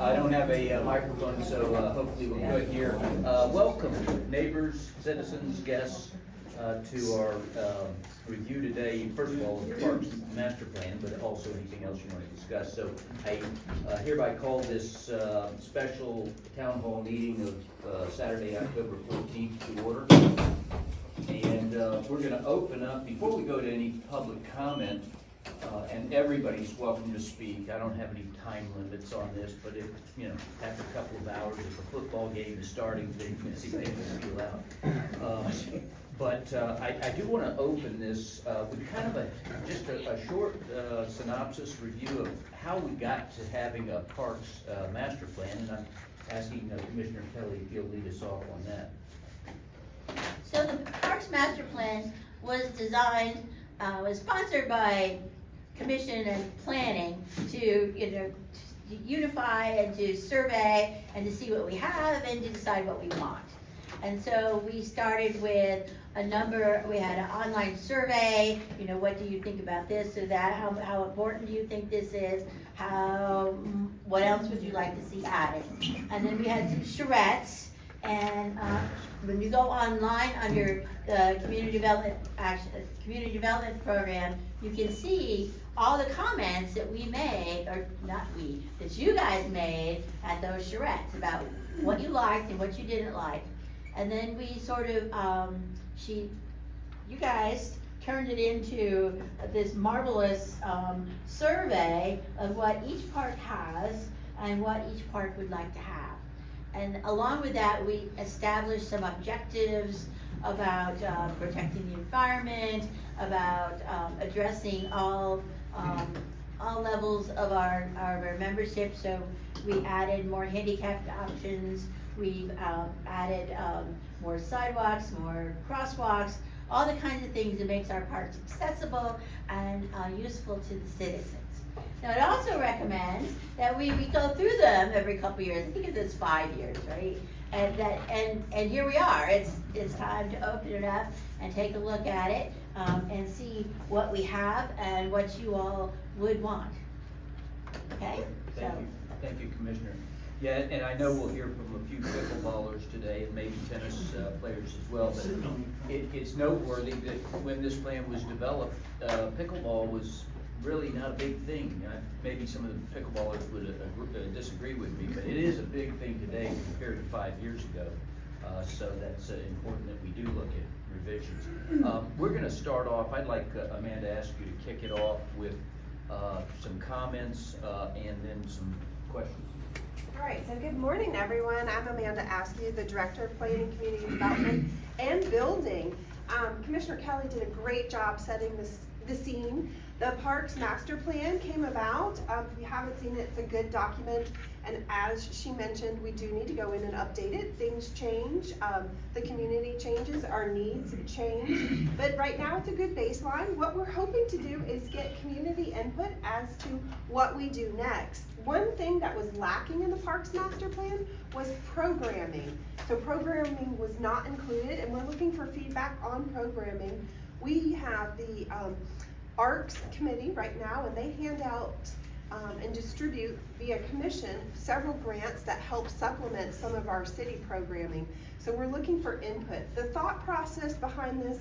I don't have a microphone, so hopefully we're good here. Welcome, neighbors, citizens, guests, to our review today. First of all, the Parks Master Plan, but also anything else you want to discuss. So I hereby call this special town hall meeting of Saturday, October 14th to order. And we're going to open up, before we go to any public comment, and everybody's welcome to speak. I don't have any time limits on this, but if, after a couple of hours, if the football game is starting, then you can see things will be loud. But I do want to open this with kind of just a short synopsis review of how we got to having a Parks Master Plan, and I'm asking Commissioner Kelly if you'll lead us off on that. So the Parks Master Plan was designed, was sponsored by Commission and Planning to unify and to survey and to see what we have and to decide what we want. And so we started with we had an online survey, what do you think about this or that, how important do you think this is, what else would you like to see added? And then we had some charrettes, and when you go online under the community development program, you can see all the comments that we made, or not we, that you guys made at those charrettes about what you liked and what you didn't like. And then we sort of, you guys turned it into this marvelous survey of what each park has and what each park would like to have. And along with that, we established some objectives about protecting the environment, about addressing all levels of our membership. So we added more handicapped options. We've added more sidewalks, more crosswalks, all the kinds of things that makes our parks accessible and useful to the citizens. Now, it also recommends that we go through them every couple of years. I think it's 5 years, right? And here we are. It's time to open it up and take a look at it and see what we have and what you all would want. Okay? Thank you, Commissioner. Yeah, and I know we'll hear from a few pickleballers today and maybe tennis players as well, but it's noteworthy that when this plan was developed, pickleball was really not a big thing. Maybe some of the pickleballers would disagree with me, but it is a big thing today compared to 5 years ago. So that's important that we do look at revisions. We're going to start off. I'd like Amanda to ask you to kick it off with some comments and then some questions. All right, so good morning, everyone. I'm Amanda Askew, the Director of Planning, Community Development, and Building. Commissioner Kelly did a great job setting the scene. The Parks Master Plan came about. If you haven't seen it, it's a good document. And as she mentioned, we do need to go in and update it. Things change, the community changes, our needs change. But right now it's a good baseline. What we're hoping to do is get community input as to what we do next. One thing that was lacking in the Parks Master Plan was programming. So programming was not included, and we're looking for feedback on programming. We have the ARCS committee right now, and they hand out and distribute via commission several grants that help supplement some of our city programming. So we're looking for input. The thought process behind this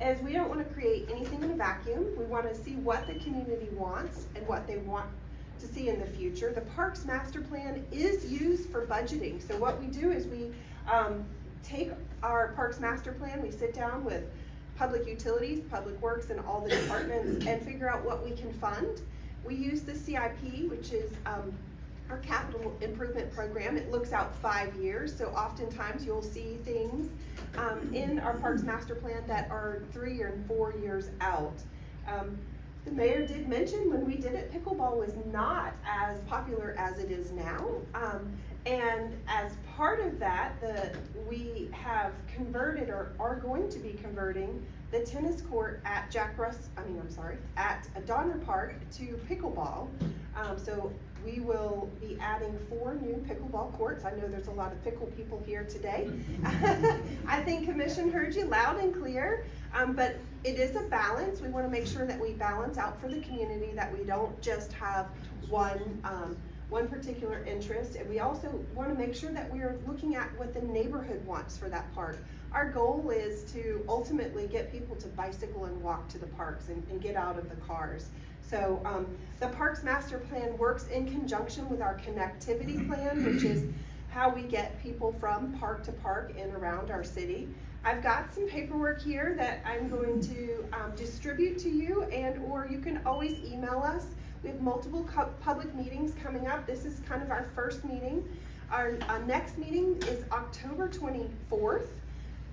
is we don't want to create anything in a vacuum. We want to see what the community wants and what they want to see in the future. The Parks Master Plan is used for budgeting. So what we do is we take our Parks Master Plan, we sit down with Public Utilities, Public Works, and all the departments and figure out what we can fund. We use the CIP, which is our capital improvement program. It looks out 5 years, so oftentimes you'll see things in our Parks Master Plan that are 3 or 4 years out. The mayor did mention when we did it, pickleball was not as popular as it is now. And as part of that, we have converted or are going to be converting the tennis court at at Donner Park to pickleball. So we will be adding 4 new pickleball courts. I know there's a lot of pickle people here today. I think Commission heard you loud and clear, but it is a balance. We want to make sure that we balance out for the community, that we don't just have one one particular interest, and we also want to make sure that we are looking at what the neighborhood wants for that park. Our goal is to ultimately get people to bicycle and walk to the parks and get out of the cars. So the Parks Master Plan works in conjunction with our connectivity plan, which is how we get people from park to park and around our city. I've got some paperwork here that I'm going to distribute to you, and or you can always email us. We have multiple public meetings coming up. This is kind of our first meeting. Our next meeting is October 24th.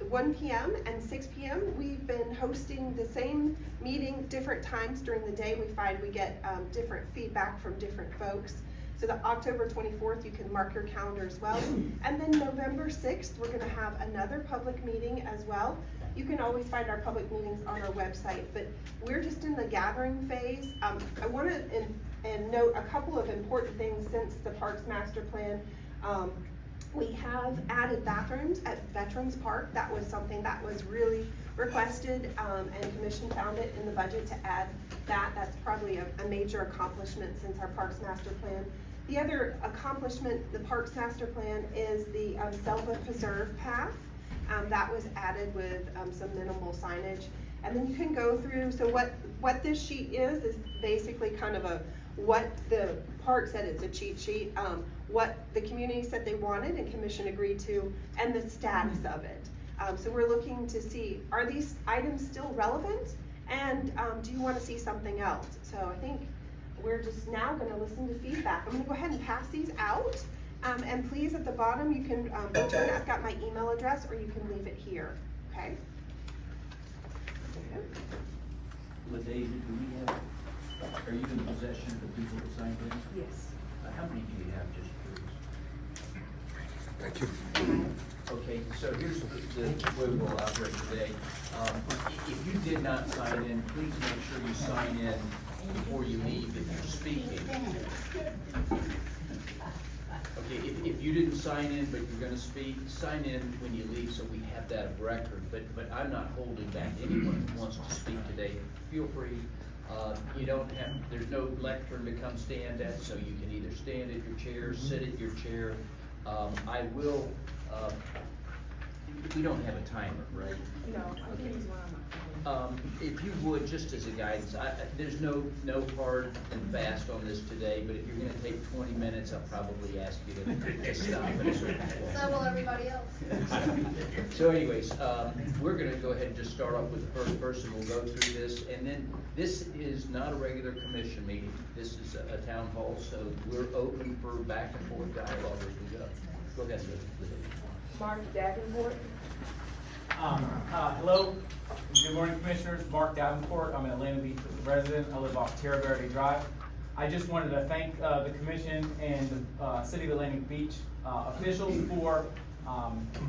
1 p.m. and 6 p.m. We've been hosting the same meeting different times during the day. We find we get different feedback from different folks. So the October 24th, you can mark your calendar as well. And then November 6th, we're gonna have another public meeting as well. You can always find our public meetings on our website, but we're just in the gathering phase. I wanna note a couple of important things since the Parks Master Plan. We have added bathrooms at Veterans Park. That was something that was really requested, and Commission found it in the budget to add that. That's probably a major accomplishment since our Parks Master Plan. The other accomplishment, the Parks Master Plan, is the Selva Preserve path. That was added with some minimal signage. And then you can go through, so what this sheet is basically kind of what the park said, it's a cheat sheet, what the community said they wanted and Commission agreed to, and the status of it. So we're looking to see, are these items still relevant? And do you want to see something else? So I think we're just now going to listen to feedback. I'm going to go ahead and pass these out. And please, at the bottom, you can return. I've got my email address, or you can leave it here. Okay? LaDavid, do we have, are you in possession of the people that signed in? Yes. How many do you have, just curious? Thank you. Okay, so here's the way we'll operate today. If you did not sign in, please make sure you sign in before you leave if you're speaking. Okay, if you didn't sign in but you're gonna speak, sign in when you leave so we have that of record. But I'm not holding back anyone who wants to speak today. Feel free. You don't have, there's no lectern to come stand at, so you can either stand at your chair, sit at your chair. I will, we don't have a timer, right? No, I think he's one on my phone. If you would, just as a guidance, there's no hard and fast on this today, but if you're gonna take 20 minutes, I'll probably ask you to stop at a certain point. So will everybody else. So anyways, we're gonna go ahead and just start off with the first person. We'll go through this, and then this is not a regular commission meeting. This is a town hall, so we're open for back and forth dialogue as we go. Go ahead, Liz. Mark Davenport. Hello, good morning, Commissioners. Mark Davenport. I'm an Atlanta Beach resident. I live off Terra Verde Drive. I just wanted to thank the Commission and the City of Atlantic Beach officials for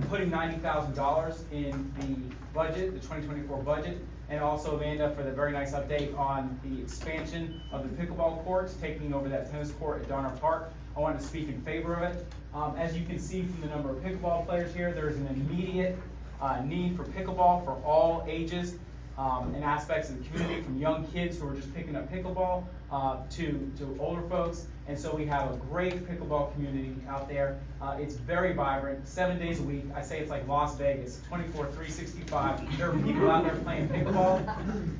putting $90,000 in the budget, the 2024 budget, and also Amanda for the very nice update on the expansion of the pickleball courts, taking over that tennis court at Donner Park. I wanted to speak in favor of it. As you can see from the number of pickleball players here, there's an immediate need for pickleball for all ages and aspects of the community, from young kids who are just picking up pickleball to older folks. And so we have a great pickleball community out there. It's very vibrant, 7 days a week. I say it's like Las Vegas, 24/365. There are people out there playing pickleball,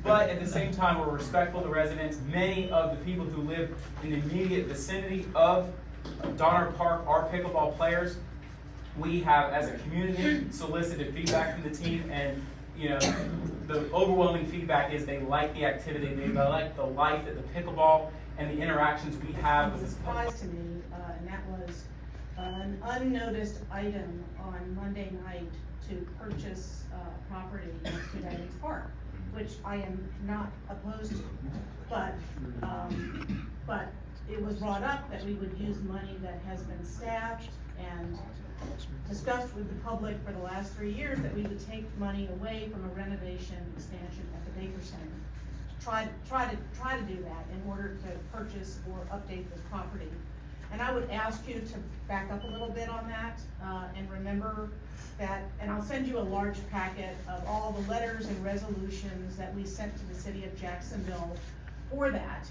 but at the same time, we're respectful to residents. Many of the people who live in the immediate vicinity of Donner Park are pickleball players. We have, as a community, solicited feedback from the team, and the overwhelming feedback is they like the activity, they like the life at the pickleball and the interactions we have with this. Surprise to me, and that was an unnoticed item on Monday night to purchase property next to Veterans Park, which I am not opposed to, but it was brought up that we would use money that has been staffed and discussed with the public for the last 3 years, that we would take money away from a renovation expansion at the Baker Center. Try to do that in order to purchase or update this property. And I would ask you to back up a little bit on that, and remember that, and I'll send you a large packet of all the letters and resolutions that we sent to the city of Jacksonville for that.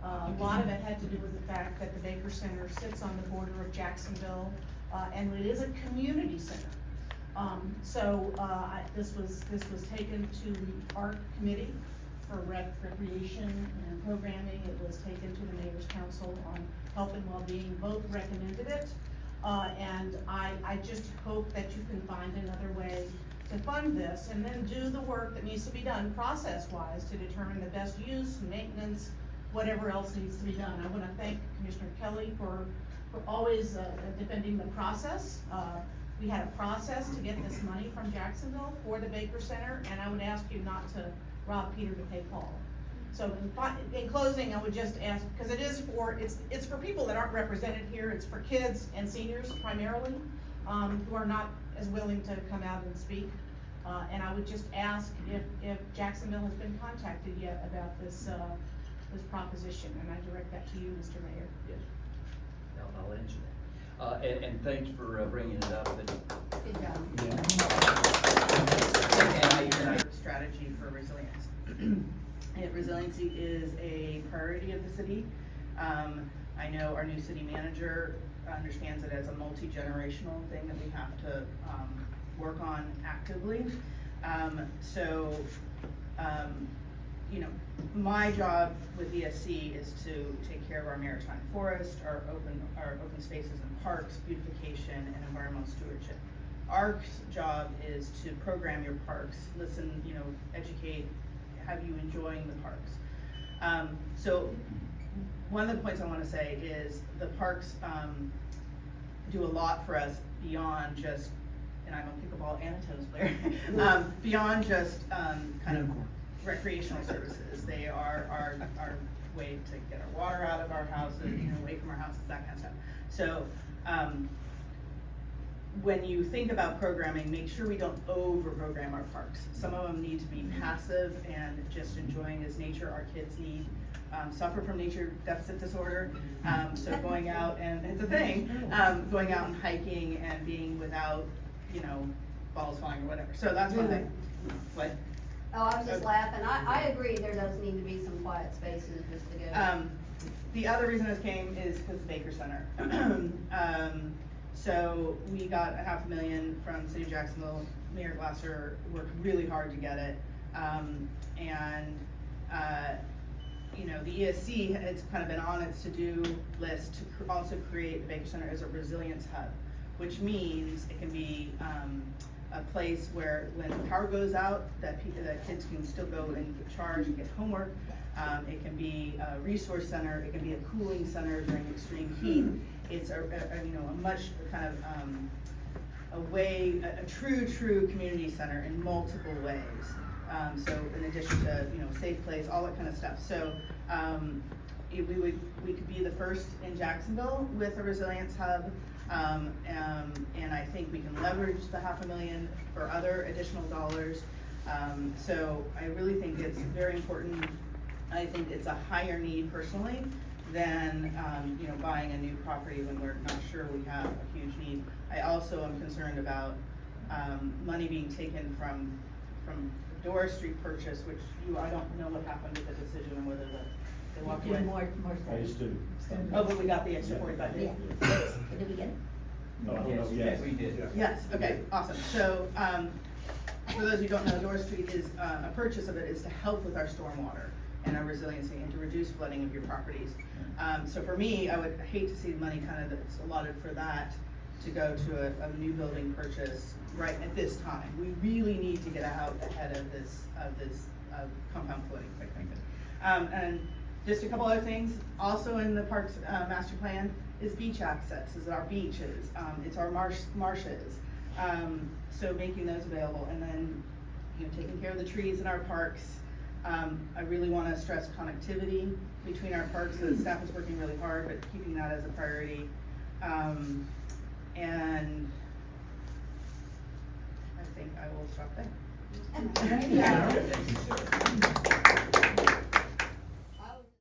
A lot of it had to do with the fact that the Baker Center sits on the border of Jacksonville, and it is a community center. This was taken to the art committee for recreation and programming. It was taken to the Mayor's Council on Health and Wellbeing. Both recommended it. And I just hope that you can find another way to fund this and then do the work that needs to be done process-wise to determine the best use, maintenance, whatever else needs to be done. I wanna thank Commissioner Kelly for always defending the process. We had a process to get this money from Jacksonville for the Baker Center, and I would ask you not to rob Peter to pay Paul. So in closing, I would just ask, because it's for people that aren't represented here, it's for kids and seniors primarily, who are not as willing to come out and speak. And I would just ask if Jacksonville has been contacted yet about this proposition, and I direct that to you, Mr. Mayor. Yes, I'll answer that. And thanks for bringing it up. Good job. And I Strategy for resilience. And resiliency is a priority of the city. I know our new city manager understands it as a multi-generational thing that we have to work on actively. You know, my job with ESC is to take care of our maritime forest, our open spaces and parks, beautification, and environmental stewardship. Our job is to program your parks, listen, you know, educate, have you enjoying the parks. So one of the points I want to say is the parks do a lot for us beyond just, and I'm a pickleball and a tennis player, beyond just kind of recreational services. They are our way to get our water out of our houses, you know, away from our houses, that kind of stuff. So when you think about programming, make sure we don't over-program our parks. Some of them need to be passive and just enjoying as nature. Our kids need, suffer from nature deficit disorder. So going out, and it's a thing, going out and hiking and being without, you know, balls flying or whatever. So that's one thing. What? Oh, I was just laughing. I agree, there does need to be some quiet spaces just to go. The other reason this came is because the Baker Center. So we got $500,000 from City of Jacksonville. Mayor Glasser worked really hard to get it. You know, the ESC, it's kind of been on its to-do list to also create the Baker Center as a resilience hub, which means it can be a place where when the power goes out, that kids can still go and get charged and get homework. It can be a resource center. It can be a cooling center during extreme heat. It's a much kind of a true community center in multiple ways. So in addition to, you know, safe place, all that kind of stuff. So we could be the first in Jacksonville with a resilience hub. And I think we can leverage the $500,000 for other additional dollars. So I really think it's very important. I think it's a higher need personally than you know, buying a new property when we're not sure we have a huge need. I also am concerned about money being taken from the Doris Street purchase, which I don't know what happened with the decision and whether they walked away. More I used to. Oh, but we got the extra 45 days. Yeah. Did we get it? No, I don't yes, know, yes, we did. Yes, okay, awesome. So, for those who don't know, Doris Street is, a purchase of it is to help with our stormwater and our resiliency and to reduce flooding of your properties. So for me, I would hate to see the money kind of that's allotted for that to go to a new building purchase right at this time. We really need to get out ahead of this compound flooding, quite frankly. And just a couple other things, also in the parks master plan is beach access, is our beaches, it's our marshes. So making those available, and then, you know, taking care of the trees in our parks. I really want to stress connectivity between our parks. The staff is working really hard, but keeping that as a priority. And I think I will stop there. Yeah.